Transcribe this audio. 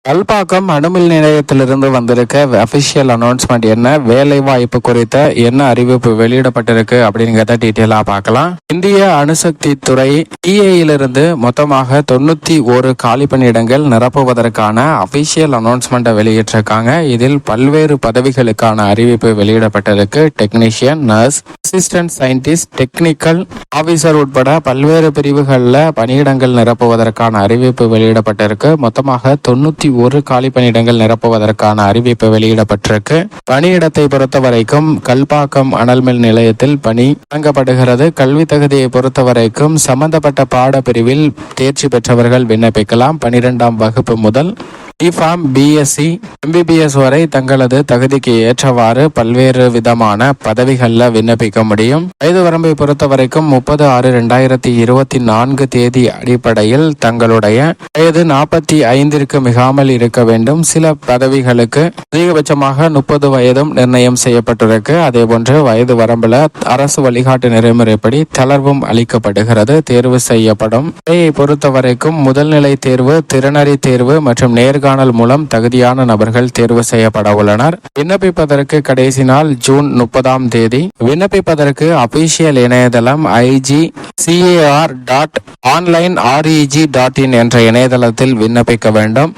கல்பாக்கம் அணுமின் நிலையத்திலிருந்து வந்திருக்க அபிஷியல் அனௌன்ஸ்மெண்ட் என்ன, வேலை வாய்ப்பு குறித்த என்ன அறிவிப்பு வெளியிடப்பட்டிருக்கு அப்படிங்கிறத டீட்டெயிலாக பார்க்கலாம். இந்திய அணுசக்தி துறை டிஏயிலிருந்து மொத்தமாக 91 காலி பணியிடங்கள் நிரப்புவதற்கான அபிஷியல் அனௌன்ஸ்மெண்ட்டை வெளியிட்டிருக்காங்க. இதில் பல்வேறு பதவிகளுக்கான அறிவிப்பு வெளியிடப்பட்டிருக்கு. Technician, nurse, assistant scientist, technical officer உட்பட பல்வேறு பிரிவுகளில் பணியிடங்கள் நிரப்புவதற்கான அறிவிப்பு வெளியிடப்பட்டிருக்கு. மொத்தமாக 91 காலி பணியிடங்கள் நிரப்புவதற்கான அறிவிப்பு வெளியிடப்பட்டிருக்கு. பணியிடத்தை பொறுத்த வரைக்கும் கல்பாக்கம் அனல்மின் நிலையத்தில் பணி வழங்கப்படுகிறது. கல்வி தகுதியை பொறுத்த வரைக்கும் சம்பந்தப்பட்ட பாடப்பிரிவில் தேர்ச்சி பெற்றவர்கள் விண்ணப்பிக்கலாம். 12ஆம் வகுப்பு முதல் பிஃபார்ம், பிஎஸ்சி, எம்பிபிஎஸ் வரை தங்களது தகுதிக்கு ஏற்றவாறு பல்வேறு விதமான பதவிகளில் விண்ணப்பிக்க முடியும். வயது வரம்பை பொறுத்த வரைக்கும் 30/6/2024 தேதி அடிப்படையில் தங்களுடைய வயது 45ற்கு மிகாமல் இருக்க வேண்டும். சில பதவிகளுக்கு அதிகபட்சமாக 30 வயதும் நிர்ணயம் செய்யப்பட்டிருக்கு. அதேபோன்று வயது வரம்பில் அரசு வழிகாட்டு நெறிமுறைப்படி தளர்வும் அளிக்கப்படுகிறது. தேர்வு செய்யப்படும் முறையை பொறுத்த வரைக்கும் முதல்நிலை தேர்வு, திறனறி தேர்வு மற்றும் நேர்காணல் மூலம் தகுதியான நபர்கள் தேர்வு செய்யப்பட உள்ளனர். விண்ணப்பிப்பதற்கு கடைசி நாள் ஜூன் 30ஆம் தேதி. விண்ணப்பிப்பதற்கு அபிஷியல் இணையதளம் igcar.onlinereg.in என்ற இணையதளத்தில் விண்ணப்பிக்க வேண்டும்.